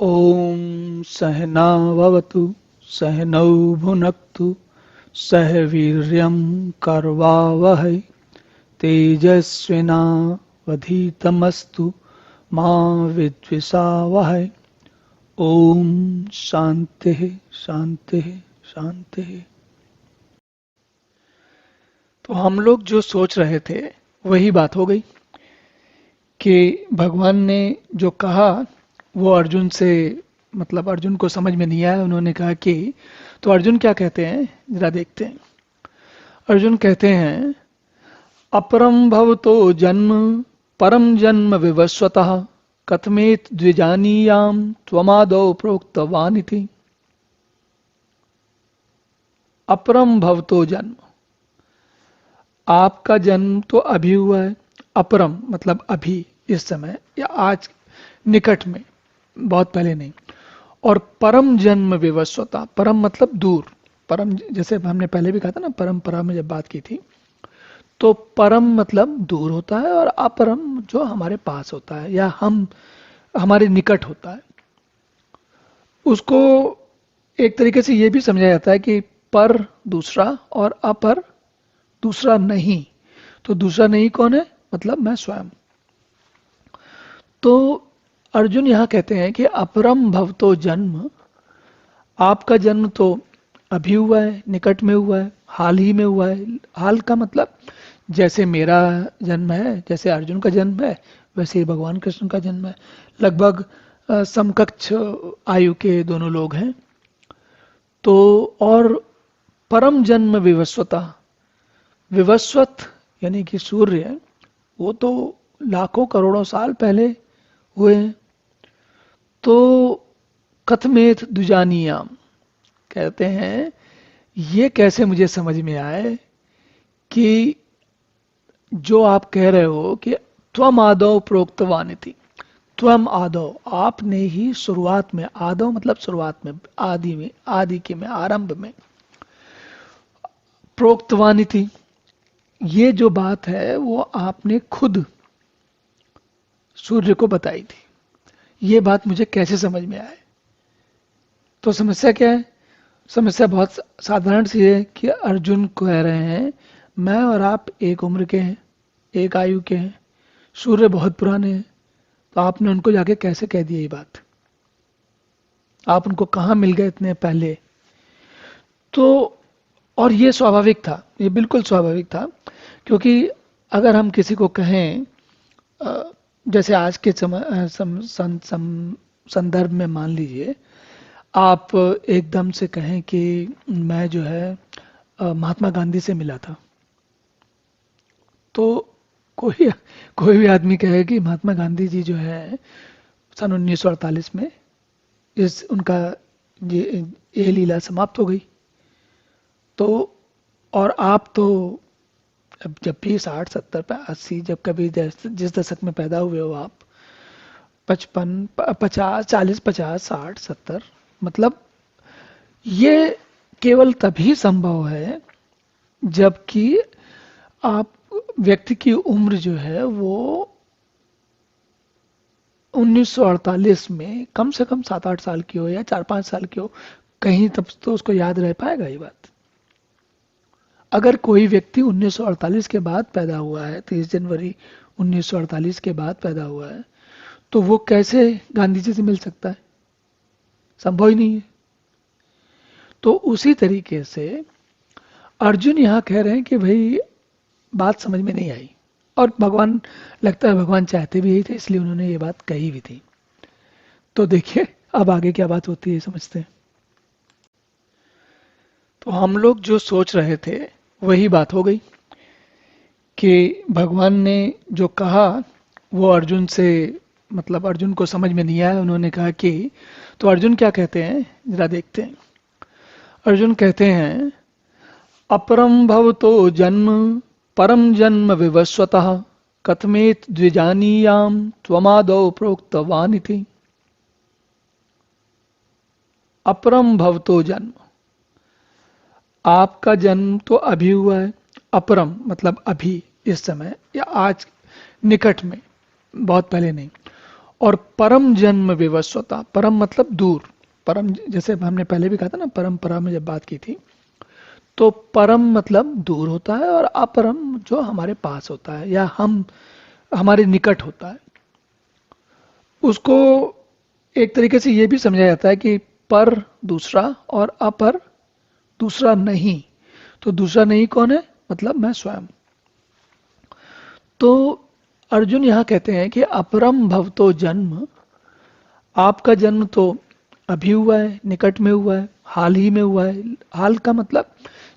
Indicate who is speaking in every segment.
Speaker 1: ॐ सहना भवतु सहनौ भुनक्तु सह वीर्यं करवावहै तेजस्विनावधीतमस्तु मा विद्विषावहै। ओम शांति शांति शांति। तो हम लोग जो सोच रहे थे वही बात हो गई कि भगवान ने जो कहा वो अर्जुन से मतलब अर्जुन को समझ में नहीं आया। उन्होंने कहा कि तो अर्जुन क्या कहते हैं जरा देखते हैं। अर्जुन कहते हैं अपरम भवतो जन्म परम जन्म विवस्वतः कथमेत द्विजानीयाम त्वमादौ प्रोक्तवान इति। अपरम भवतो जन्म, आपका जन्म तो अभी हुआ है। अपरम मतलब अभी, इस समय या आज, निकट में, बहुत पहले नहीं। और परम जन्म विवस्वता, परम मतलब दूर। परम जैसे हमने पहले भी कहा था ना, परंपरा में जब बात की थी, तो परम मतलब दूर होता है और अपरम जो हमारे पास होता है या हम हमारे निकट होता है। उसको एक तरीके से ये भी समझा जाता है कि पर दूसरा और अपर दूसरा नहीं। तो दूसरा नहीं कौन है? मतलब मैं स्वयं। तो अर्जुन यहां कहते हैं कि अपरम भवतो जन्म, आपका जन्म तो अभी हुआ है, निकट में हुआ है, हाल ही में हुआ है। हाल का मतलब जैसे मेरा जन्म है, जैसे अर्जुन का जन्म है, वैसे ही भगवान कृष्ण का जन्म है। लगभग समकक्ष आयु के दोनों लोग हैं। तो और परम जन्म विवस्वता, विवस्वत यानी कि सूर्य, वो तो लाखों करोड़ों साल पहले हुए हैं। तो कथमेत द्विजानीयाम, कहते हैं ये कैसे मुझे समझ में आए कि जो आप कह रहे हो कि त्वम आदौ प्रोक्तवानिति। त्वम आदौ, आपने ही शुरुआत में, आदौ मतलब शुरुआत में, आदि में, आदि के में, आरंभ में, प्रोक्तवानिति, ये जो बात है वो आपने खुद सूर्य को बताई थी। ये बात मुझे कैसे समझ में आए? तो समस्या क्या है? समस्या बहुत साधारण सी है कि अर्जुन कह रहे हैं मैं और आप एक उम्र के हैं, एक आयु के हैं, सूर्य बहुत पुराने हैं। तो आपने उनको जाके कैसे कह दिया ये बात? आप उनको कहाँ मिल गए इतने पहले? तो और ये स्वाभाविक था, ये बिल्कुल स्वाभाविक था। क्योंकि अगर हम किसी को कहें जैसे आज के संदर्भ में मान लीजिए आप एकदम से कहें कि मैं जो है महात्मा गांधी से मिला था, तो कोई कोई भी आदमी कहे कि महात्मा गांधी जी जो है सन 1948 में इस उनका ये लीला समाप्त हो गई। तो और आप तो अब जब भी 60 70 80, जब कभी जिस दशक में पैदा हुए हो आप, 55 50 40 50 60 70, मतलब ये केवल तभी संभव है जबकि आप व्यक्ति की उम्र जो है वो 1948 में कम से कम 7 8 साल की हो या 4 5 साल की हो। कहीं तब तो उसको याद रह पाएगा ये बात। अगर कोई व्यक्ति 1948 के बाद पैदा हुआ है, 30 जनवरी 1948 के बाद पैदा हुआ है, तो वो कैसे गांधी जी से मिल सकता है? संभव ही नहीं है। तो उसी तरीके से अर्जुन यहाँ कह रहे हैं कि भाई बात समझ में नहीं आई। और भगवान, लगता है भगवान चाहते भी यही थे, इसलिए उन्होंने ये बात कही भी थी। तो देखिए अब आगे क्या बात होती है, समझते हैं। तो हम लोग जो सोच रहे थे वही बात हो गई कि भगवान ने जो कहा वो अर्जुन से मतलब अर्जुन को समझ में नहीं आया। उन्होंने कहा कि तो अर्जुन क्या कहते हैं जरा देखते हैं। अर्जुन कहते हैं अपरम भवतो जन्म परम जन्म विवस्वतः कथमेत द्विजानीयाम त्वमादौ प्रोक्तवान इति। अपरम भवतो जन्म, आपका जन्म तो अभी हुआ है। अपरम मतलब अभी, इस समय या आज, निकट में, बहुत पहले नहीं। और परम जन्म विवस्वता, परम मतलब दूर, परम जैसे हमने पहले भी कहा था ना, परंपरा में जब बात की थी, तो परम मतलब दूर होता है और अपरम जो हमारे पास होता है या हम हमारे निकट होता है। उसको एक तरीके से ये भी समझा जाता है कि पर दूसरा और अपर दूसरा नहीं। तो दूसरा नहीं कौन है, मतलब मैं स्वयं। तो अर्जुन यहां कहते हैं कि अपरम भवतो जन्म, आपका जन्म तो अभी हुआ है, निकट में हुआ है, हाल ही में हुआ है। हाल का मतलब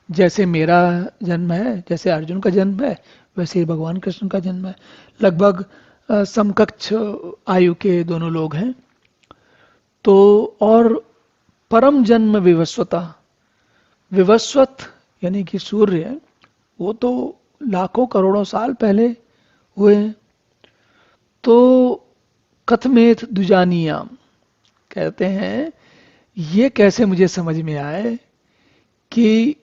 Speaker 1: जैसे मेरा जन्म है, जैसे अर्जुन का जन्म है, वैसे ही भगवान कृष्ण का जन्म है। लगभग समकक्ष आयु के दोनों लोग हैं। तो और परम जन्म विवस्वता, विवस्वत यानी कि सूर्य, वो तो लाखों करोड़ों साल पहले हुए हैं। तो कथमेत दुजानियाम, कहते हैं ये कैसे मुझे समझ में आए कि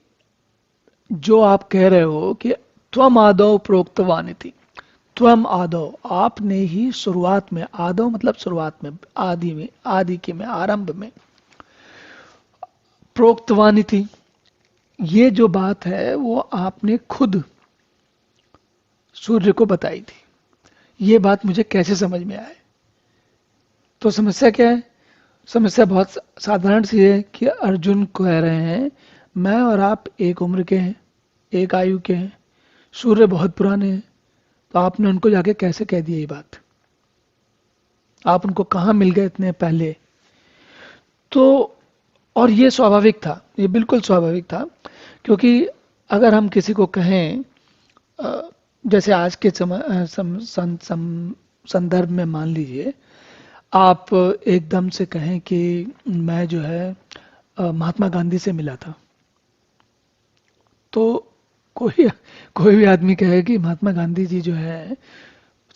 Speaker 1: जो आप कह रहे हो कि त्वम आदौ प्रोक्तवान थी, त्वम आदौ आपने ही शुरुआत में, आदौ मतलब शुरुआत में, आदि में, आदि के में, आरंभ में, प्रोक्तवानी थी, ये जो बात है वो आपने खुद सूर्य को बताई थी। ये बात मुझे कैसे समझ में आए? तो समस्या क्या है? समस्या बहुत साधारण सी है कि अर्जुन कह रहे हैं मैं और आप एक उम्र के हैं, एक आयु के हैं, सूर्य बहुत पुराने हैं। तो आपने उनको जाके कैसे कह दिया ये बात? आप उनको कहाँ मिल गए इतने पहले? तो और ये स्वाभाविक था, ये बिल्कुल स्वाभाविक था। क्योंकि अगर हम किसी को कहें जैसे आज के संदर्भ में मान लीजिए, आप एकदम से कहें कि मैं जो है महात्मा गांधी से मिला था, तो कोई कोई भी आदमी कहे कि महात्मा गांधी जी जो है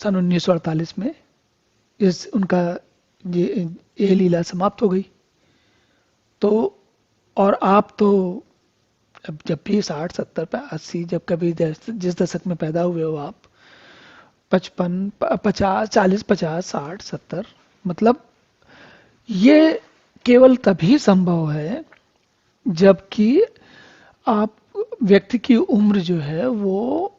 Speaker 1: सन 1948 में इस उनका ये लीला समाप्त हो गई। तो और आप तो अब जब भी 60 70 80, जब कभी जिस दशक में पैदा हुए हो आप, 55 50 40 50 60 70, मतलब ये केवल तभी संभव है जबकि आप व्यक्ति की उम्र जो है वो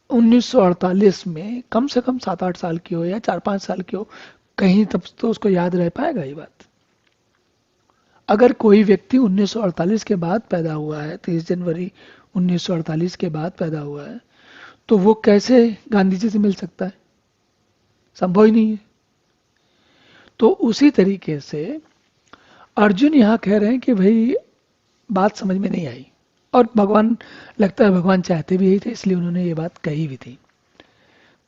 Speaker 1: 1948 में कम से कम 7 8 साल की हो या 4 5 साल की हो। कहीं तब तो उसको याद रह पाएगा ये बात? अगर कोई व्यक्ति 1948 के बाद पैदा हुआ है, 30 जनवरी 1948 के बाद पैदा हुआ है, तो वो कैसे गांधी जी से मिल सकता है? संभव ही नहीं है। तो उसी तरीके से अर्जुन यहाँ कह रहे हैं कि भाई बात समझ में नहीं आई, और भगवान, लगता है भगवान चाहते भी यही थे, इसलिए उन्होंने ये बात कही भी थी।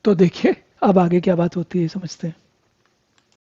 Speaker 1: तो देखिए अब आगे क्या बात होती है, समझते हैं।